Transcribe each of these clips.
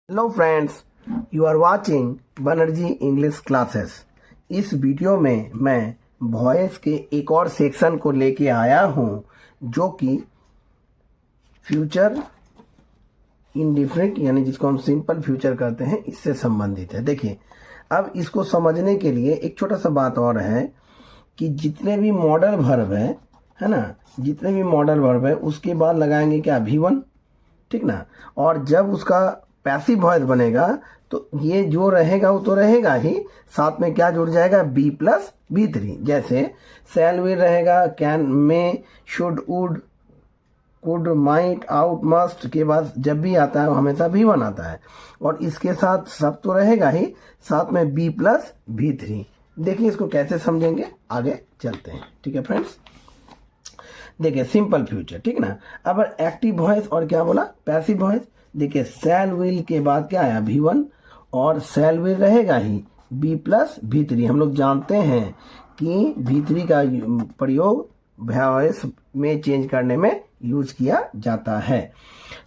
Hello friends, you are watching Banerjee English classes. इस video में मैं वॉइस के एक और सेक्शन को लेके आया हूँ जो कि फ्यूचर इंडिफिनिट यानी जिसको हम सिंपल फ्यूचर कहते हैं, इससे संबंधित है। देखिए, अब इसको समझने के लिए एक छोटा सा बात और है कि जितने भी मॉडल वर्ब है ना, जितने भी मॉडल वर्ब है उसके बाद लगाएंगे क्या, V1, ठीक ना। और जब उसका पैसिव वॉइस बनेगा तो ये जो रहेगा वो तो रहेगा ही, साथ में क्या जुड़ जाएगा, बी प्लस V3। जैसे शैल विल रहेगा, can, may, should, would, could, might, ought, must के बाद जब भी आता है वो हमेशा V1 आता है, और इसके साथ सब तो रहेगा ही, साथ में बी प्लस V3। देखिए इसको कैसे समझेंगे, आगे चलते हैं। ठीक है फ्रेंड्स, देखिए सिंपल फ्यूचर, ठीक ना। अब एक्टिव वॉइस और क्या बोला, पैसिव वॉइस। देखिए शैल विल के बाद क्या आया, V1, और शैल विल रहेगा ही बी प्लस V3। हम लोग जानते हैं कि V3 का प्रयोग वॉइस में चेंज करने में यूज किया जाता है।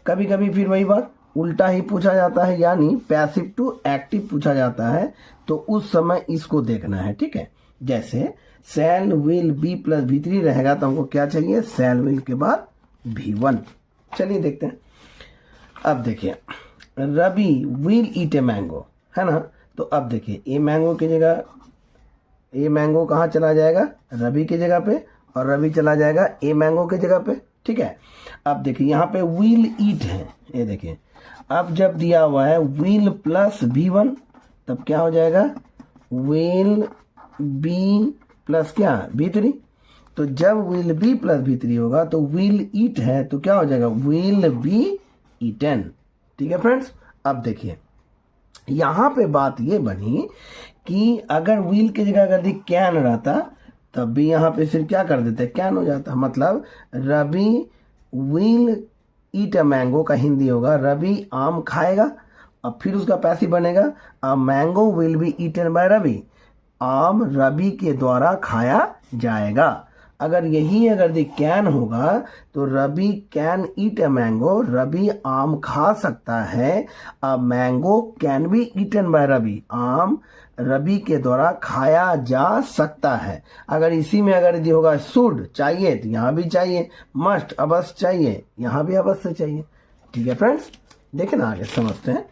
कभी कभी फिर वही बात उल्टा ही पूछा जाता है, यानी पैसिव टू एक्टिव पूछा जाता है, तो उस समय इसको देखना है। ठीक है, जैसे shall will be plus V3 रहेगा तो हमको क्या चाहिए, शैल विल के बाद V1। चलिए देखते हैं। अब देखिए Ravi will eat a mango, है ना। तो अब देखिए ए मैंगो की जगह, ए मैंगो कहाँ चला जाएगा, रवि की जगह पे, और रवि चला जाएगा ए मैंगो की जगह पे। ठीक है, अब देखिए यहाँ पे विल ईट है, ये देखिए। अब जब दिया हुआ है विल प्लस V1 तब क्या हो जाएगा, विल बी प्लस क्या, V3। तो जब विल बी प्लस V3 होगा तो विल ईट है तो क्या हो जाएगा, विल बी ईटन। ठीक है फ्रेंड्स, अब देखिए यहाँ पे बात ये बनी कि अगर विल की जगह अगर कैन रहता तब भी यहाँ पे फिर क्या कर देते, कैन हो जाता। मतलब Ravi will eat a mango का हिंदी होगा रवि आम खाएगा, अब फिर उसका पैसिव बनेगा a mango will be eaten by Ravi, आम रवि के द्वारा खाया जाएगा। अगर यही अगर कैन होगा तो Ravi can eat a mango, Ravi आम खा सकता है, a mango can be eaten by Ravi, आम रवि के द्वारा खाया जा सकता है। अगर इसी में अगर यदि होगा शुड चाहिए तो यहाँ भी चाहिए, मस्ट अवश्य चाहिए, यहाँ भी अवश्य चाहिए। ठीक है फ्रेंड्स, देखे ना, आगे समझते हैं।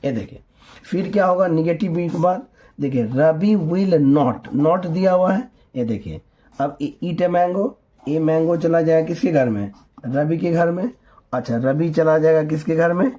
ये देखिए फिर क्या होगा, निगेटिव बी के बाद देखिए रवि विल नॉट, नॉट दिया हुआ है, ये देखिए। अब ईट ए मैंगो, ए मैंगो चला जाएगा किसके घर में, रवि के घर में। अच्छा, रवि चला जाएगा किसके घर में,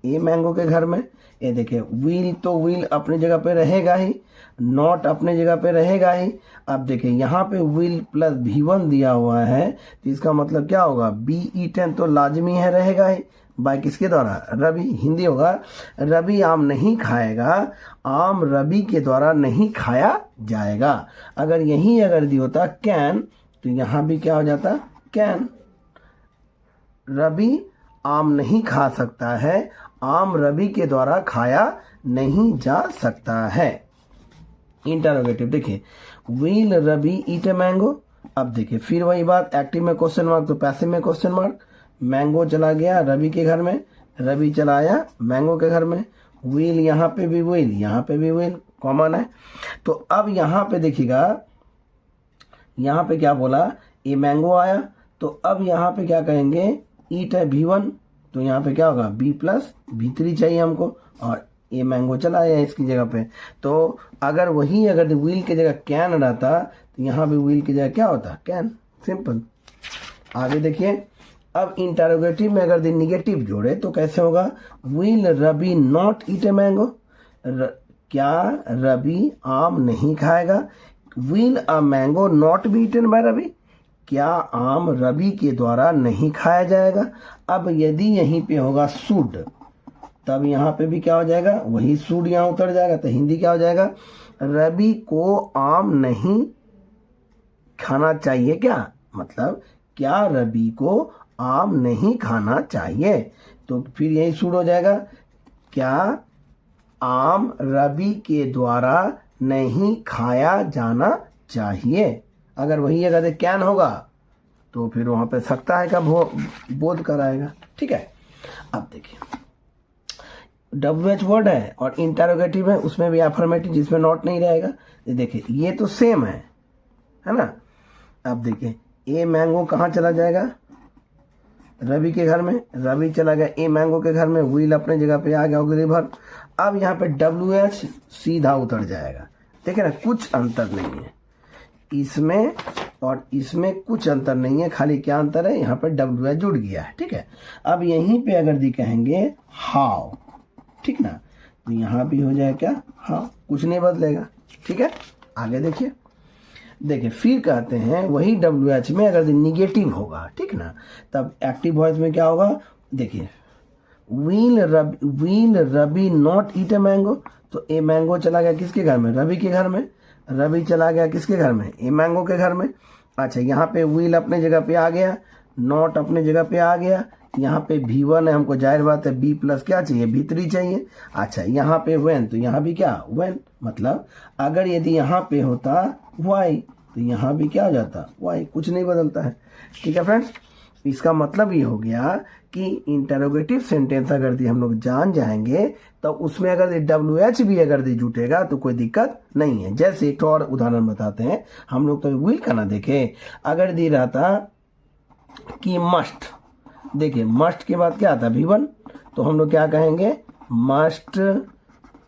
ए मैंगो के घर में। ये देखिए विल तो विल अपनी जगह पे रहेगा ही, नॉट अपने जगह पे रहेगा ही। अब देखिए यहाँ पे विल प्लस V1 दिया हुआ है तो इसका मतलब क्या होगा, बी ईटन तो लाजमी है, रहेगा ही, बाय किसके द्वारा, रवि। हिंदी होगा रवि आम नहीं खाएगा, आम रवि के द्वारा नहीं खाया जाएगा। अगर यही अगर दी होता कैन तो यहाँ भी क्या हो जाता, कैन। रवि आम नहीं खा सकता है, आम रवि के द्वारा खाया नहीं जा सकता है। इंटरोगेटिव देखिए will Ravi eat a mango. अब देखिए फिर वही बात, एक्टिव में क्वेश्चन मार्क तो पैसिव में क्वेश्चन मार्क। मैंगो चला गया रवि के घर में, रवि चला आया मैंगो के घर में, विल यहाँ पे भी विल, यहाँ पे भी विल कॉमन है। तो अब यहाँ पे देखिएगा, यहाँ पे क्या बोला, ए मैंगो आया, तो अब यहाँ पे क्या कहेंगे, ईट है V1, तो यहाँ पे क्या होगा, बी प्लस V3 चाहिए हमको, और ए मैंगो चला आया इसकी जगह पे। तो अगर वही अगर विल की जगह कैन रहता तो यहाँ भी विल की जगह क्या होता, कैन, सिंपल। आगे देखिए, अब इंटरोगेटिव में अगर निगेटिव जोड़े तो कैसे होगा, will Ravi not eat a mango, क्या रवि आम नहीं खाएगा, will a mango not be eaten by Ravi, क्या आम रवि के द्वारा नहीं खाया जाएगा। अब यदि यहीं पे होगा शुड तब यहाँ पे भी क्या हो जाएगा, वही शुड यहाँ उतर जाएगा, तो हिंदी क्या हो जाएगा, रवि को आम नहीं खाना चाहिए, क्या मतलब क्या रवि को आम नहीं खाना चाहिए, तो फिर यही शुड हो जाएगा, क्या आम रवि के द्वारा नहीं खाया जाना चाहिए। अगर वही अगर कैन होगा तो फिर वहाँ पे सकता है का बोध कराएगा। ठीक है, अब देखिए WH वर्ड है और इंटरोगेटिव है, उसमें भी अफर्मेटिव जिसमें नॉट नहीं रहेगा। देखिए ये तो सेम है ना। अब देखिए ए मैंगो कहाँ चला जाएगा, रवि के घर में, रवि चला गया ए मैंगो के घर में, व्हील अपने जगह पे आ गया ऑक्सिलरी वर्ब। अब यहाँ पे WH सीधा उतर जाएगा। देखिए ना, कुछ अंतर नहीं है इसमें और इसमें, कुछ अंतर नहीं है, खाली क्या अंतर है, यहाँ पे WH जुड़ गया है। ठीक है, अब यहीं पे अगर दी कहेंगे हाउ, ठीक ना, तो यहाँ भी हो जाए क्या, हाउ, कुछ नहीं बदलेगा। ठीक है, आगे देखिए फिर कहते हैं वही WH में अगर निगेटिव होगा, ठीक ना, तब एक्टिव वॉइस में क्या होगा। देखिए will Ravi not eat a mango, तो ए मैंगो चला गया किसके घर में, रवि के घर में, रवि चला गया किसके घर में, ए मैंगो के घर में। अच्छा, यहाँ पे विल अपने जगह पे आ गया, नॉट अपने जगह पे आ गया, यहाँ पे V1 है, हमको जाहिर बात है B प्लस क्या चाहिए, V3 चाहिए। अच्छा, यहाँ पे when, तो यहाँ भी क्या when, मतलब अगर यदि यहाँ पे होता Y तो यहाँ भी क्या हो जाता Y, कुछ नहीं बदलता है। ठीक है फ्रेंड्स, इसका मतलब ये हो गया कि इंटरोगेटिव सेंटेंस अगर दी हम लोग जान जाएंगे तो उसमें अगर WH भी अगर दी जुटेगा तो कोई दिक्कत नहीं है। जैसे एक और उदाहरण बताते हैं, हम लोग तो विल का ना देखे, अगर दी रहता कि मस्ट, देखिए मस्ट के बाद क्या आता है V1, तो हम लोग क्या कहेंगे, मस्ट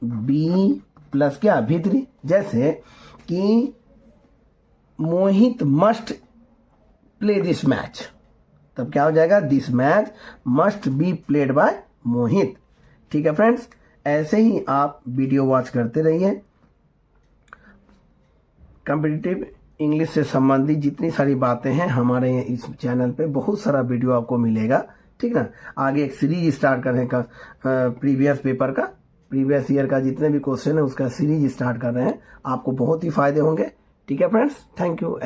बी प्लस क्या V3। जैसे कि Mohit must play this match, तब क्या हो जाएगा, this match must be played by Mohit. ठीक है फ्रेंड्स, ऐसे ही आप वीडियो वॉच करते रहिए। कॉम्पिटिटिव इंग्लिश से संबंधित जितनी सारी बातें हैं हमारे इस चैनल पे बहुत सारा वीडियो आपको मिलेगा। ठीक ना, आगे एक सीरीज स्टार्ट करने का, प्रीवियस पेपर का, प्रीवियस ईयर का जितने भी क्वेश्चन है उसका सीरीज स्टार्ट कर रहे हैं, आपको बहुत ही फायदे होंगे। ठीक है फ्रेंड्स, थैंक यू।